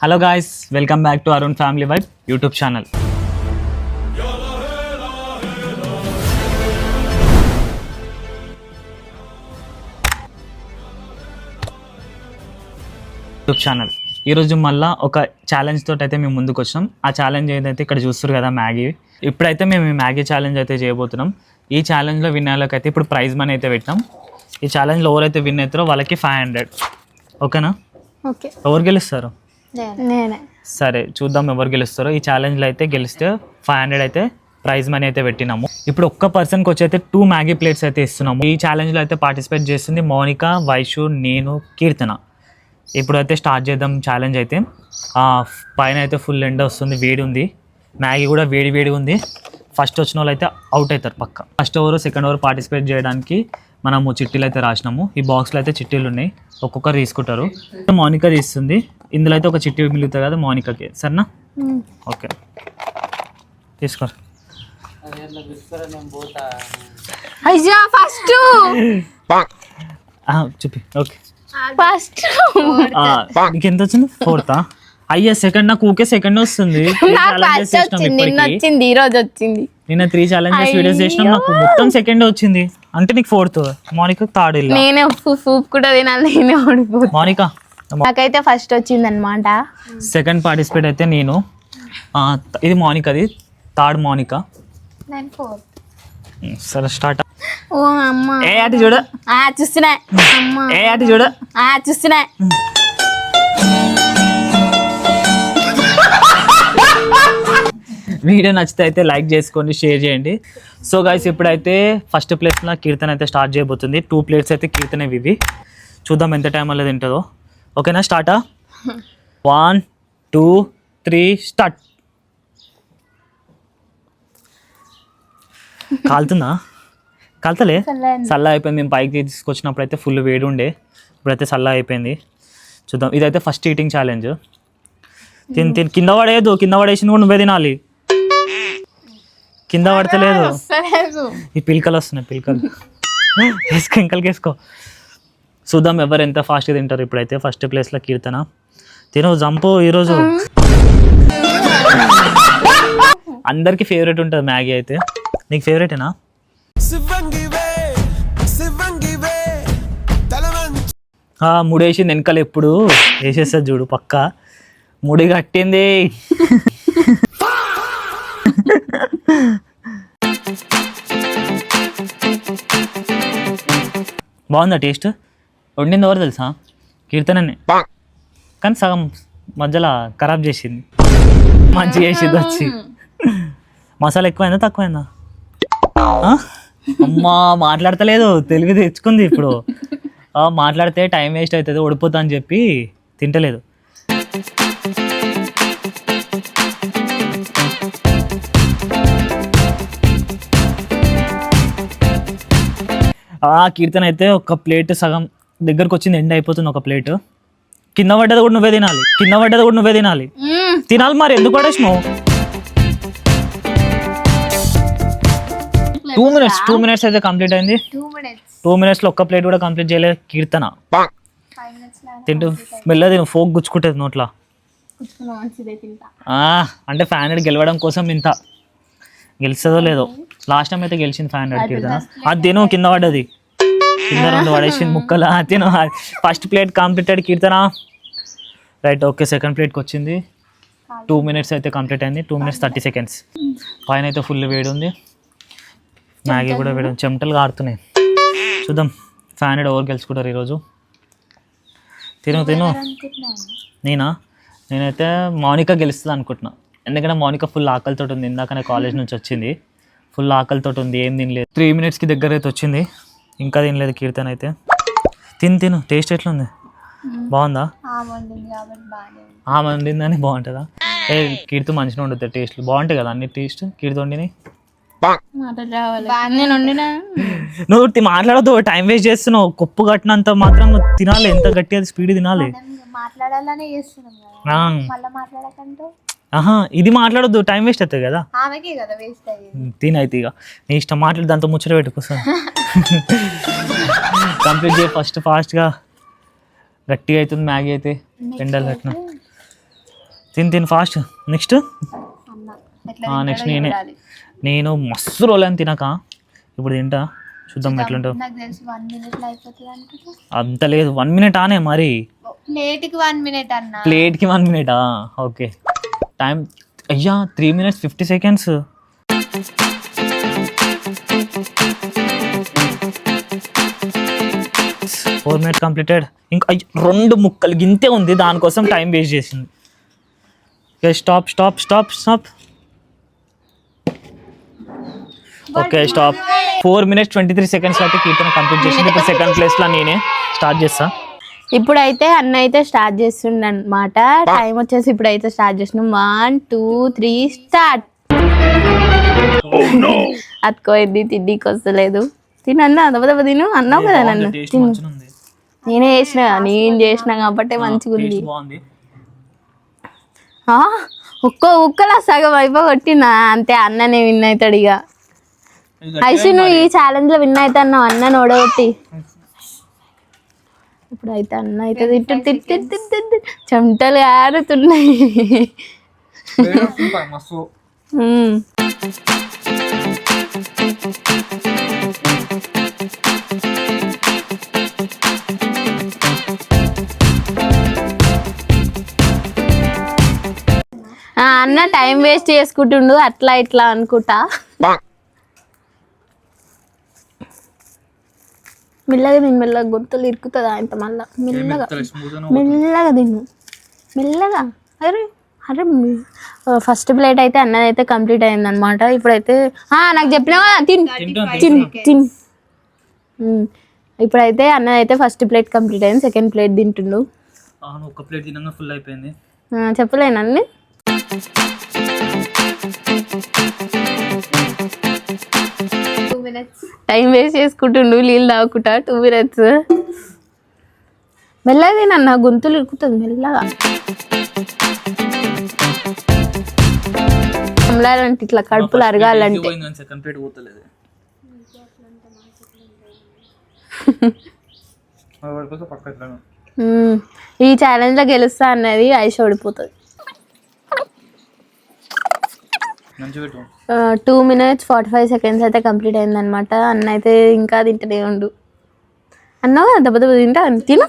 Hello guys, welcome back to Arun family vibe YouTube channel. ఈరోజు మళ్ళీ ఒక ఛాలెంజ్ తోటి అయితే మేము ముందుకు వచ్చినాం. ఆ ఛాలెంజ్ ఏదైతే ఇక్కడ చూస్తారు కదా, మ్యాగీ. ఇప్పుడైతే మేము ఈ మ్యాగీ ఛాలెంజ్ అయితే చేయబోతున్నాం. ఈ ఛాలెంజ్లో విన్ అయ్యేలాకి అయితే ఇప్పుడు ప్రైజ్ మనీ అయితే పెట్టాం. ఈ ఛాలెంజ్లో ఎవరైతే విన్ అవుతారో వాళ్ళకి 500. ఓకేనా? ఓకే. ఎవరు గెలుస్తారు? నేనే. సరే, చూద్దాం ఎవరు గెలుస్తారో. ఈ ఛాలెంజ్లో అయితే గెలిస్తే 500 అయితే ప్రైజ్ మనీ అయితే పెట్టినాము. ఇప్పుడు ఒక్క పర్సన్కి వచ్చి అయితే 2 మ్యాగీ ప్లేట్స్ అయితే ఇస్తున్నాము. ఈ ఛాలెంజ్లో అయితే పార్టిసిపేట్ చేస్తుంది మౌనిక, వైషు, నేను, కీర్తన. ఇప్పుడైతే స్టార్ట్ చేద్దాం ఛాలెంజ్ అయితే. పైన అయితే ఫుల్ ఎండ వస్తుంది, వేడి ఉంది. మ్యాగీ కూడా వేడి ఉంది. ఫస్ట్ వచ్చిన వాళ్ళు అయితే అవుట్ అవుతారు పక్క. First over, second over participate చేయడానికి మనము చిట్టీలు అయితే రాసినాము. ఈ బాక్స్లో అయితే చిట్టీలు ఉన్నాయి, ఒక్కొక్కరు తీసుకుంటారు. మౌనిక తీస్తుంది. ఇందులో అయితే ఒక చిట్టి మిగులుతుంది కదా మౌనికకి, సరేనా? ఓకే, తీసుకోరు. అయ్యా ఫస్ట్ చూపి. ఓకే, ఫస్ట్ నీకు ఎంత వచ్చింది? 4th. అయ్యా సెకండ్. నాకు ఊకే సెకండ్ వస్తుంది. వచ్చింది, ఈ రోజు వచ్చింది. నిన్న 3 ఛాలెంజెస్ వీడియోస్ చేసినా, నాకు మొత్తం సెకండ్ వచ్చింది. అంటే నీకు 4th, మౌనిక 3rd. నేనే సూప్ కూడా తినాలి, నేనే ఓడిపోతా. మౌనిక నాకైతే ఫస్ట్ వచ్చింది అనమాట. సెకండ్ పార్టిసిపేట్ అయితే నేను. ఇది మౌనికది, 3rd మౌనిక. సరే స్టార్ట్. ఓ అమ్మ, ఏ అటు చూడ. చూస్తున్నా. అమ్మ, ఏ అటు చూడ. చూస్తున్నా. వీడియో నచ్చితే అయితే లైక్ చేసుకోండి, షేర్ చేయండి. సో గైస్, ఇప్పుడైతే ఫస్ట్ ప్లేస్లో కీర్తన అయితే స్టార్ట్ చేయబోతుంది. 2 ప్లేట్స్ అయితే కీర్తనవి ఇవి. చూద్దాం ఎంత టైం వల్ల తింటుందో. ఓకేనా? స్టార్టా? 1 2 3 స్టార్ట్. కాలుతుందా? కాలుతలే, చల్ల అయిపోయింది. మేము పైకి తీసుకొచ్చినప్పుడు అయితే ఫుల్ వేడి ఉండే, ఇప్పుడైతే చల్ల అయిపోయింది. చూద్దాం. ఇదైతే ఫస్ట్ ఈటింగ్ ఛాలెంజ్. కింద పడేయద్దు, కింద పడేసింది కూడా నువ్వే తినాలి. కింద పడతలేదు. ఈ పిలకలు వస్తున్నాయి, పిలకలు వేసుకో, ఇంకలకి వేసుకో. చూద్దాం ఎవరు ఎంత ఫాస్ట్గా తింటారు. ఇప్పుడైతే ఫస్ట్ ప్లేస్లో కీర్తన. తిను, జంపు. ఈరోజు అందరికి ఫేవరెట్ ఉంటుంది మ్యాగీ అయితే. నీకు ఫేవరెటేనా? ముడేసింది వెనకాల, ఎప్పుడు వేసేస్తుంది చూడు పక్క. ముడి కట్టింది. బాగుందా టేస్ట్? వండింది ఎవరు తెలుసా? కీర్తననే. కానీ సగం మధ్యలో ఖరాబ్ చేసింది, మంచిగా చేసింది వచ్చి. మసాలా ఎక్కువైందా తక్కువైందా? అమ్మా మాట్లాడతలేదు, తెలివి తెచ్చుకుంది ఇప్పుడు. మాట్లాడితే టైం వేస్ట్ అవుతుంది, ఓడిపోతా అని చెప్పి తింటలేదు. కీర్తన అయితే ఒక ప్లేట్ సగం దగ్గరకు వచ్చింది, ఎండ్ అయిపోతుంది ఒక ప్లేట్. కింద పడ్డది కూడా నువ్వే తినాలి, కింద పడ్డది కూడా నువ్వే తినాలి. తినాలి మరి, ఎందుకు పడేసినావు? 2 minutes అయితే కంప్లీట్ అయింది. 2 minutes లో ఒక్క ప్లేట్ కూడా కంప్లీట్ చేయలేదు కీర్తన. తింటూ మెల్లది ఫోక్ గుచ్చుకుంటుంది నోట్లా. అంటే 500 గెలవడం కోసం ఇంత. గెలుస్తుందో లేదో. లాస్ట్ టైం అయితే గెలిచింది 500 కీర్తన. అది తిను, కింద పడ్డది. కింద 2 పడేసింది ముక్కలు. తిను. First plate completed Keerthana. Right, okay. Second ప్లేట్కి వచ్చింది. 2 minutes అయితే కంప్లీట్ అయింది. 2 minutes 30 seconds. పైన అయితే ఫుల్ వేడి ఉంది. మ్యాగీ కూడా వేడి, చెమటలు కారుతున్నాయి. చూద్దాం 500 ఎవరు గెలుచుకుంటారు ఈరోజు. తిను. నేనైతే మౌనిక గెలుస్తుంది అనుకుంటున్నా. ఎందుకంటే మౌనిక ఫుల్ ఆకలితో ఉంది. ఇందాకనే కాలేజ్ నుంచి వచ్చింది, ఫుల్ ఆకలితో ఉంది, ఏం తినలేదు. 3 minutesకి దగ్గర అయితే వచ్చింది, ఇంకా తినలేదు కీర్తన అయితే. తిను. టేస్ట్ ఎట్లా ఉంది? బాగుందా? వండిందని బాగుంటుందా? కీర్తి మంచిగా ఉంటుంది, టేస్ట్లు బాగుంటాయి కదా అన్ని. టేస్ట్ కీర్తి వండిని. నువ్వు మాట్లాడద్దు, టైం వేస్ట్ చేస్తున్నావు. కొప్పు కట్టినంత మాత్రం తినాలి, ఎంత గట్టిగా స్పీడ్ తినాలి. ఇది మాట్లాడొద్దు, టైం వేస్ట్ అవుతుంది కదా. తినైతే ఇక నీ ఇష్టం, మాట్లాడి దాంతో ముచ్చట పెట్టుకోసా. కంప్లీట్ చేయి ఫాస్ట్గా. గట్టిగా అవుతుంది మ్యాగీ అయితే, ఎండలు కట్టిన. తిని ఫాస్ట్. నెక్స్ట్ నెక్స్ట్ నేను మస్తు రోజులని తినక ఇప్పుడు తింటా, చూద్దాం ఎట్లుంటావు. అంత లేదు 1 minute ఆనే మరి, ప్లేట్కి 1 minute అన్న. ప్లేట్కి 1 minute ఓకే. టైం అయ్యా 3 minutes 50 seconds. Four minutes completed. ఇంకా 2 ముక్కలు గింతే ఉంది, దానికోసం టైం వేస్ట్ చేసింది. Stop stop stop stop. Okay stop. 4 minutes 23 seconds అయితే కీర్తన కంప్లీట్ చేసింది. ఇప్పుడు సెకండ్ ప్లేస్లో నేనే స్టార్ట్ చేస్తా. ఇప్పుడైతే అన్న అయితే స్టార్ట్ చేస్తుండ అనమాట. టైం వచ్చేసి ఇప్పుడైతే స్టార్ట్ చేసినాం. 1 2 3 స్టార్ట్. అతుకోయింది, తిండికి వస్తలేదు. తినన్నా దెబ్బ తిను అన్నావు కదా నన్ను. నేను చేసిన కాబట్టి మంచిగా ఉంది. ఒక్క ఉక్కలా సగం అయిపోగొట్టినా అంతే. అన్ననే విన్ అవుతాడు ఇక. ఐసు నువ్వు ఈ ఛాలెంజ్ లో విన్ అవుతా అన్నావు, అన్న ఓడగొట్టి. ఇప్పుడు అయితే అన్న అయితే చెమటలు ఆరుతున్నాయి. అన్న టైం వేస్ట్ చేసుకుంటుండు అట్లా ఇట్లా అనుకుంటా. మెల్లగా తిను, మెల్లగా గొంతులు ఇరుకుతుంది ఆయనతో. మళ్ళా మెల్లగా మెల్లగా తిను, మెల్లగా. అరే అరే ఫస్ట్ ప్లేట్ అయితే అన్నదైతే కంప్లీట్ అయింది అనమాట. ఇప్పుడైతే నాకు చెప్పినావా తిన్ తిన్ తిన్. ఇప్పుడైతే అన్నదైతే ఫస్ట్ ప్లేట్ కంప్లీట్ అయింది, సెకండ్ ప్లేట్ తింటుండు. ఒక ప్లేట్ తినగా ఫుల్ అయిపోయింది. చెప్పలేను అన్ని. టైం వేస్ట్ చేసుకుంటుండు నీళ్ళు తాగుకుంటా. 2 minutes. మెల్లగా తినన్నా, గొంతులు ఇరుకుతుంది మెల్లగా. అమలాలంటే ఇట్లా కడుపులు అరగాలంటే. ఈ ఛాలెంజ్ లో గెలుస్తా అన్నది ఐష్ ఓడిపోతుంది. 2 minutes 45 seconds అయితే కంప్లీట్ అయింది అనమాట. అన్న అయితే ఇంకా తింటూనే ఉండు అన్నావు. దెబ్బ తింటా తిను.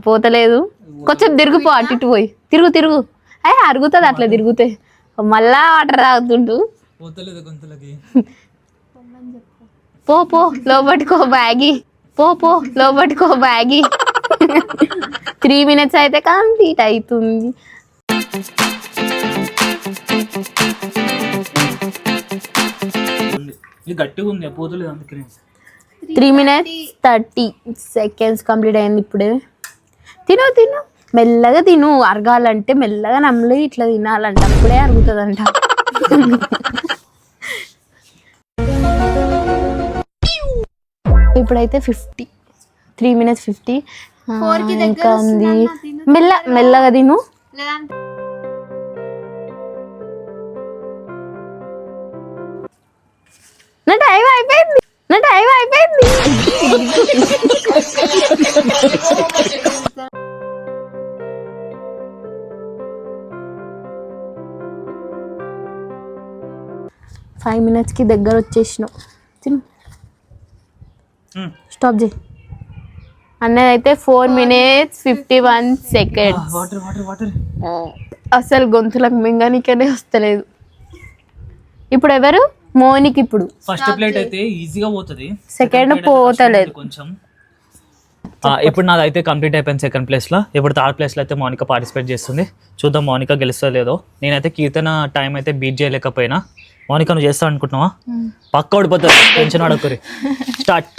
పోతలేదు, కొంచెం తిరుగుపో, అటు ఇటు పోయి తిరుగు తిరుగు. అరుగుతుంది అట్లా తిరుగుతే. మళ్ళా వాటర్ తాగుతుంటూ. పో పో లోపట్టుకో బ్యాగి, పో లోపట్టుకో బ్యాగి. 3 minutes అయితే కంప్లీట్ అవుతుంది. గట్టిగా ఉంది, పోతలేదు అందుకనే. 3 minutes 30 seconds కంప్లీట్ అయింది. ఇప్పుడే తిను తిను, మెల్లగా తిను. అరగాలంటే మెల్లగా నమ్మలి ఇట్లా తినాలంట, అప్పుడే అరుగుతుందంట. ఇప్పుడైతే 3 minutes 50 ఇంకా ఉంది. మెల్లగా తిను. నా టైం అయిపోయింది. 5 minutes కి దగ్గర వచ్చేసినావు. తిను, స్టాప్ చేయి. అన్నదైతే 4 minutes 51 seconds. అసలు గొంతులకు మింగనికనే వస్తలేదు. ఇప్పుడు ఎవరు? మోనికి. ఇప్పుడు ఫస్ట్ ప్లేట్ అయితే ఈజీగా పోతుంది, సెకండ్ పోతలేదు కొంచెం. ఇప్పుడు నాదైతే కంప్లీట్ అయిపోయింది సెకండ్ ప్లేస్లో. ఇప్పుడు థర్డ్ ప్లేస్లో అయితే మౌనిక పార్టిసిపేట్ చేస్తుంది. చూద్దాం మౌనిక గెలుస్తుందో లేదో. నేనైతే కీర్తన టైం అయితే బీట్ చేయలేకపోయినా. మౌనిక నువ్వు చేస్తావు అనుకుంటున్నావా? పక్క ఓడిపోతుంది, టెన్షన్ ఆడకూరి. స్టార్ట్.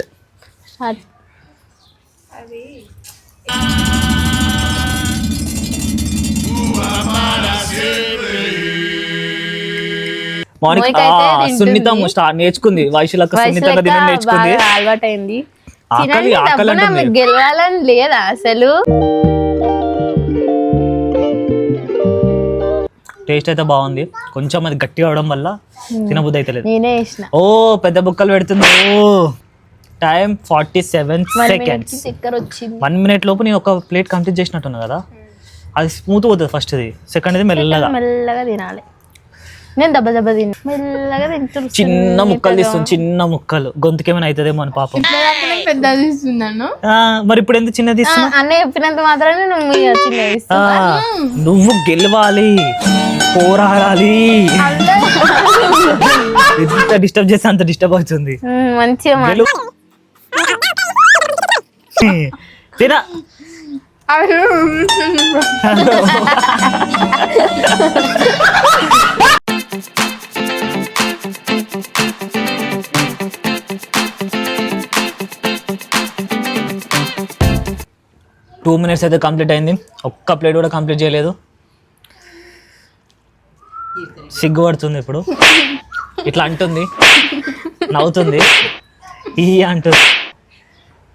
మౌనిక సున్నితం నేర్చుకుంది, వయసులకు సున్నితంగా తినడం నేర్చుకుంది, అలవాటైంది. ఆకలి గెలవాలని లేదా అసలు. టేస్ట్ అయితే బాగుంది, కొంచెం అది గట్టిగా అవడం వల్ల తినబుద్ధి అయితే లేదు. నేనే చేసిన. ఓ పెద్ద బుక్కలు పెడుతుంది. ఓ టైం 47 seconds. 1 minute లోపు నేను ఒక ప్లేట్ కంప్లీట్ చేసినట్టున్నా కదా. అది స్మూత్ పోతుంది ఫస్ట్, అది సెకండ్ అది మెల్లగా మెల్లగా తినాలి. నేను దెబ్బ దెబ్బ తిని మెల్లగా తింటున్నాను. చిన్న ముక్కలు తీస్తుంది, చిన్న ముక్కలు. గొంతుకేమైనా అవుతుందేమో అని పాపం. పెద్ద తీస్తున్నాను. మరి ఇప్పుడు ఎందుకు చిన్న తీస్తున్నా? అన్న చెప్పినంత మాత్రాన్ని నువ్వు చిన్న నువ్వు గెలవాలి, పోరాడాలి. ఎంత డిస్టర్బ్ చేస్తే అంత డిస్టర్బ్ అవుతుంది. మంచిగా తినా 2 minutes అయితే కంప్లీట్ అయింది. ఒక్క ప్లేట్ కూడా కంప్లీట్ చేయలేదు. సిగ్గుపడుతుంది ఇప్పుడు, ఇట్లా అంటుంది, నవ్వుతుంది, ఈ అంటుంది.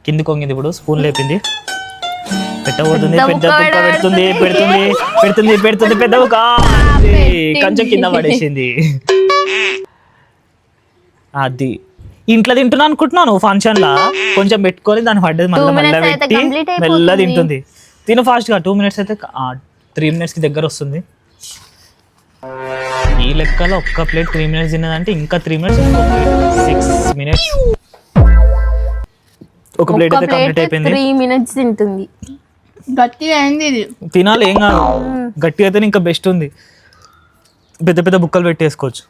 కింది కొంగింది, ఇప్పుడు స్పూన్ లేపింది, పెట్టబోతుంది. పెద్ద ముక్క పెడుతుంది పెడుతుంది పెడుతుంది పెడుతుంది పెద్ద ముక్క కొంచెం కింద పడేసింది. అది ఇంట్లో తింటున్నా అనుకుంటున్నాను, ఫంక్షన్ లా కొంచెం పెట్టుకొని దాన్ని పడ్డది, మళ్ళీ మెల్ల పెట్టి మెల్ల తింటుంది. తిను ఫాస్ట్ గా. 2 minutes అయితే 3 minutes కి దగ్గర వస్తుంది. ఈ లెక్కలో ఒక్క ప్లేట్ 3 minutes తిన్నదంటే ఇంకా 3 minutes, 6 minutes. ఒక ప్లేట్ అయితే కంప్లీట్ అయిపోయింది. 3 minutes తింటుంది. గట్టిగా అయింది ఇది. తినాలి, ఏం కాదు. గట్టిగా అయితే ఇంకా బెస్ట్ ఉంది, పెద్ద పెద్ద బుక్కలు పెట్టేసుకోవచ్చు.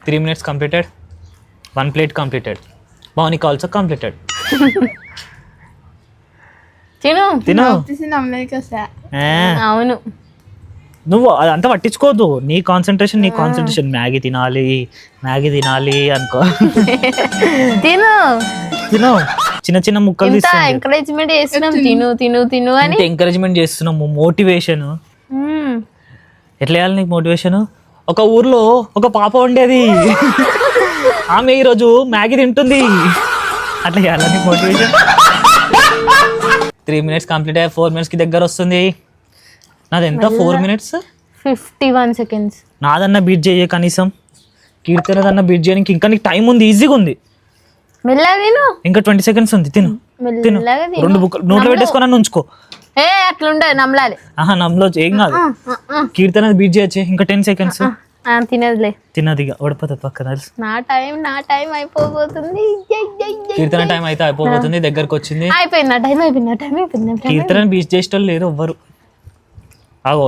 3 minutes completed. 1 plate completed. Monica also completed. తిను. అవును, నువ్వు అదంతా పట్టించుకోవద్దు. నీ కాన్సన్ట్రేషన్ మ్యాగీ తినాలి అనుకో. తిను తిను. చిన్న చిన్న ముక్కలు తీస్తున్నాం, ఎంకరేజ్మెంట్ చేస్తున్నాం. తిను తిను తిను అని ఎంకరేజ్మెంట్ చేస్తున్నాము. మోటివేషన్ ఎట్లా వేయాలి నీకు మోటివేషన్? ఒక ఊర్లో ఒక పాప ఉండేది, ఆమె ఈరోజు మ్యాగీ తింటుంది, అట్లా చేయాలి నీకు మోటివేషన్. 3 minutes కంప్లీట్ అయ్యి 4 minutes కి దగ్గర వస్తుంది. నాది ఎంత? 4 minutes 51 seconds. నాదన్నా బీట్ చేయ, కనీసం కీర్తనదన్నా బీట్ చేయడానికి ఇంకా నీకు టైం ఉంది, ఈజీగా ఉంది. ఇంకా 20 seconds ఉంది. తిను తిను. 2 బుక్కలు నోట్లో పెట్టేసుకొని ఉంచుకో. అట్లా ఉండదు, నమ్మలాలి. నమ్మలో ఏం కాదు. కీర్తన బీట్ చేయొచ్చు. ఇంకా 10 seconds. తినదులే, తినదిగా ఓడిపోతుంది పక్కన. నా టైం అయిపోతుంది. కీర్తన టైం అయితే అయిపోతుంది, దగ్గరకు వచ్చింది. అయిపోయింది, నా టైం అయిపోయింది. కీర్తన బీచ్ చేసేటోళ్ళు లేరు ఎవ్వరు. అగో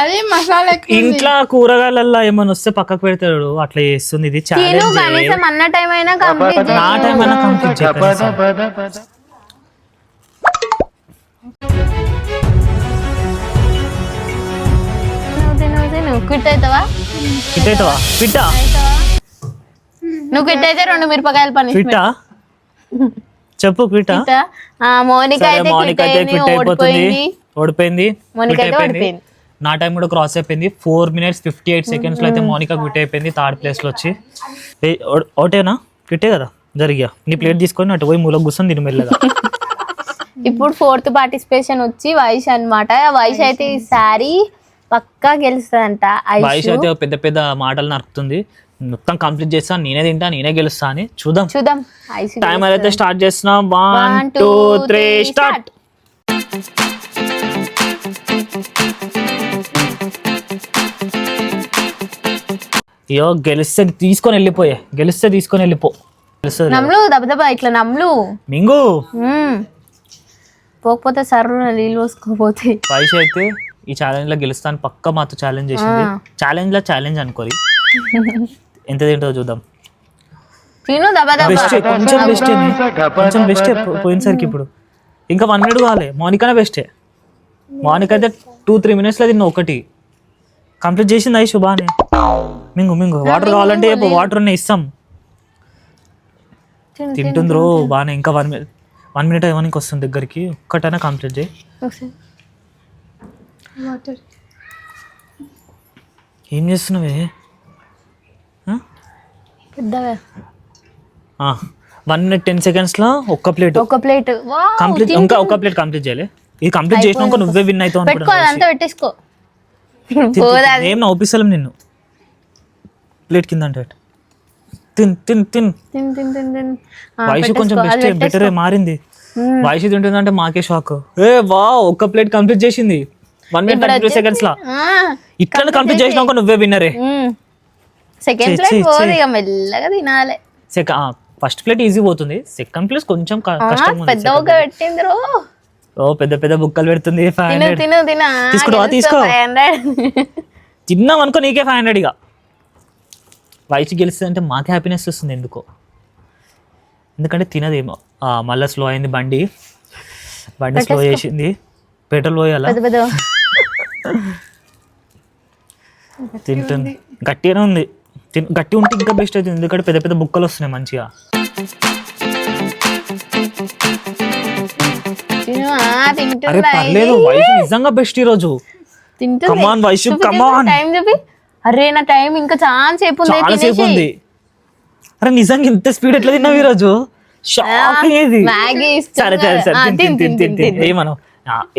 అదే మసాలా ఇంట్లో కూరగాయలలో ఏమైనా వస్తే పక్కకు పెడతాడు, అట్లా చేస్తుంది. ఇది ఛాలెంజ్. అన్న టైం అయినా కంప్లీట్, నా టైం అయినా కంప్లీట్ చేయాలి. క్విట్ అవుతావా? పిట్టా నువ్వు క్విట్ అయితే 2 మిరపకాయలు పనిష్మెంట్. చెప్పు క్విట్టా. మౌనిక అయితే క్విట్ అయిపోతుంది, ఓడిపోయింది. మౌనిక అయితే ఓడిపోయింది. నా టైం కూడా క్రాస్ అయిపోయింది. 4 minutes 58 seconds లో అయితే మౌనిక క్విట్ అయిపోయింది, 3rd place లో వచ్చి. ఒకటేనా క్విట్టే కదా జరిగా. నీ ప్లేట్ తీసుకొని అటు పోయి మూలకు కూర్చొని తిని మెల్లగా. ఇప్పుడు 4th పార్టిసిపేషన్ వచ్చి వైష్ అన్నమాట. వైష్ అయితే ఈసారి పక్కా గెలుస్తుందంట. వైష్ అయితే పెద్ద పెద్ద మాటలు నరుకుతుంది, మొత్తం కంప్లీట్ చేస్తా, నేనే తింటా, నేనే గెలుస్తా అని. చూద్దాం. టైం అయితే స్టార్ట్ చేస్తున్నాం. 1 2 3 స్టార్ట్. అయ్యో గెలిస్తే తీసుకొని వెళ్ళిపో. నమ్లు దబదబా ఇట్లా నమ్లు మింగు. పోకపోతే సర్రు నీళ్ళు పోసుకోపోతే. వైష్ అయితే ఈ ఛాలెంజ్ లో గెలుస్తాను పక్క మాతో ఛాలెంజ్ చేసింది. ఛాలెంజ్ అనుకోరి. ఎంత తింటుందో చూద్దాం. కొంచెం బెస్ట్ పోయినసరికి. ఇప్పుడు ఇంకా 1 minute కావాలి. మౌనికనే బెస్టే. మౌనిక అయితే 2-3 minutes లో తిన్న ఒకటి కంప్లీట్ చేసింది. ఐషు బానే. మింగు. వాటర్ కావాలంటే వాటర్ ఇస్తాం. తింటుండ్రు బానే. ఇంకా 1 minute అవ్వడానికి వస్తుంది దగ్గరికి. ఒక్కటైనా కంప్లీట్ చేయి. ఏం చేస్తున్నావే? 1 minute 10 seconds లో ఒక్క ప్లేట్ కంప్లీట్. ఇంకా ఒక ప్లేట్ కంప్లీట్ చేయాలి. ఇది కంప్లీట్ చేసినాక నువ్వే విన్ అవుతావు పెట్టేసుకో. ఏం నవ్వుపిస్తాం నిన్ను. ప్లేట్ కింద అంటే తిన్. వయసు కొంచెం బెటర్ మారింది. వైషు తింటుందంటే మాకే షాక్. ఏ వా ఒక్క ప్లేట్ కంప్లీట్ చేసింది 1 minute 32 seconds లా. ఇట్లా కంప్లీట్ చేసినాక నువ్వే విన్నరే. సెకండ్ ప్లేట్ పోదు ఇక మెల్లగా తినాలి. ఫస్ట్ ప్లేట్ ఈజీ పోతుంది, సెకండ్ ప్లేట్ కొంచెం కష్టం. పెద్ద ఒక పెట్టింది రో. ఓ పెద్ద పెద్ద బుక్కలు పెడుతుంది. 500 తినా తీసుకో 500 తిన్నాం అనుకో నీకే 500 ఇక. వైషు గెలిస్తుంది అంటే మాకే హ్యాపీనెస్ వస్తుంది ఎందుకో, ఎందుకంటే తినదేమో. మళ్ళీ స్లో అయింది బండి స్లో చేసింది. పెట్రోల్ పోయాలా? తింటుంది గట్టిగానే ఉంది. గట్టి ఉంటే ఇంకా బెస్ట్ అవుతుంది, ఎందుకంటే పెద్ద పెద్ద బుక్కలు వస్తున్నాయి మంచిగా. అరే పర్లేదు వైషు నిజంగా బెస్ట్ ఈ రోజు. కమాన్ వైషు కమాన్. అరే నా టైం ఇంకా చాలా సేపు ఉంది. అరే నిజంగా ఇంత స్పీడ్ ఎట్లా తిన్నావు ఈ రోజు? షాకింగ్ ఇది. సరే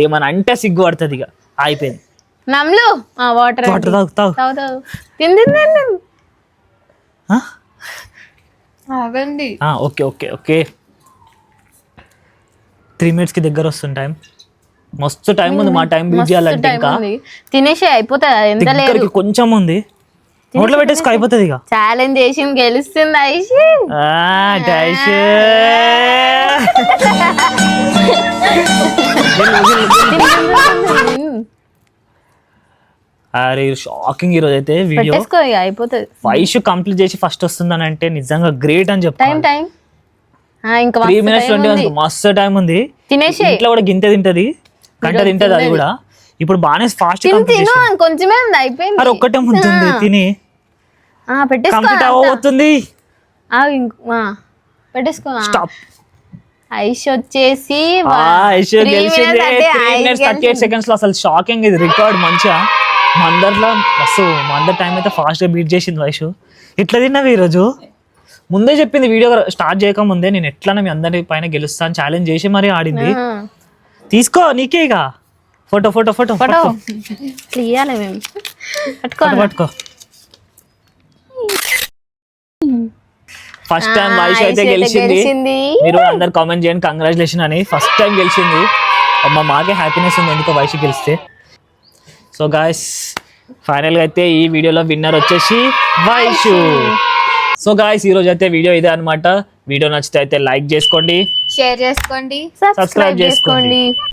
ఏమన్నా అంటే సిగ్గు పడుతుంది ఇక. అయిపోయింది. నమ్లు వాటర్ తాగు. ఓకే 3 minutes కి దగ్గర వస్తుంది టైం. మస్తు టైం ఉంది, మా టైం బీట్ చేయాలంటే ఇంకా. తినేసి అయిపోతుంది, ఎంత లేదు కొంచెం ఉంది, నోట్లో పెట్టేసి అయిపోతుంది ఇక. ఛాలెంజ్ చేసి గెలుస్తుంది ఐషి. అరే షాకింగ్ ఈ రోజు అయితే వీడియో. అయిపోతుంది. వైషు కంప్లీట్ చేసి ఫస్ట్ వస్తుందని అంటే నిజంగా గ్రేట్ అని చెప్తాను. టైం ఇంకా 3 minutes 20 మస్తు టైం ఉంది. తినేసి ఇట్లా కూడా గింత తింటది, గంట తింటది అది కూడా. ఇప్పుడు బాగానే ఫాస్ట్ కొంచెమే ఉంది, అయిపోయింది. అరే ఒక్కటే ముందుంది తిని కంప్లీట్ అవుతుంది. పెట్టేసుకో. స్టాప్. ఐష్ వచ్చేసి 38 seconds లో. అసలు షాకింగ్ ఇది, రికార్డ్ మంచిగా. మా అందరి టైం అయితే ఫాస్ట్ గా బీట్ చేసింది వైషు. ఇట్లా తిన్నావు ఈరోజు. ముందే చెప్పింది వీడియో స్టార్ట్ చేయక ముందే, నేను ఎట్లన్నా మీ అందరి పైన గెలుస్తాను ఛాలెంజ్ చేసి మరీ ఆడింది. తీసుకో నీకే ఇక. ఫోటో తీయాలి మేము. పట్టుకో. ఫస్ట్ టైం వైషు అయితే గెలిచింది. మీరు అందరు కామెంట్ చేయండి కంగ్రాచులేషన్ అని. ఫస్ట్ టైం గెలిచింది. మాకే హ్యాపీనెస్ ఉంది ఎందుకో వైషు గెలిస్తే. సో గాయ్స్ ఫైనల్ గా అయితే ఈ వీడియోలో విన్నర్ వచ్చేసి వైషు. సో గాయ్స్ ఈ రోజు అయితే వీడియో ఇదే అన్నమాట. వీడియో నచ్చితే అయితే లైక్ చేసుకోండి, షేర్ చేసుకోండి, సబ్స్క్రైబ్ చేసుకోండి.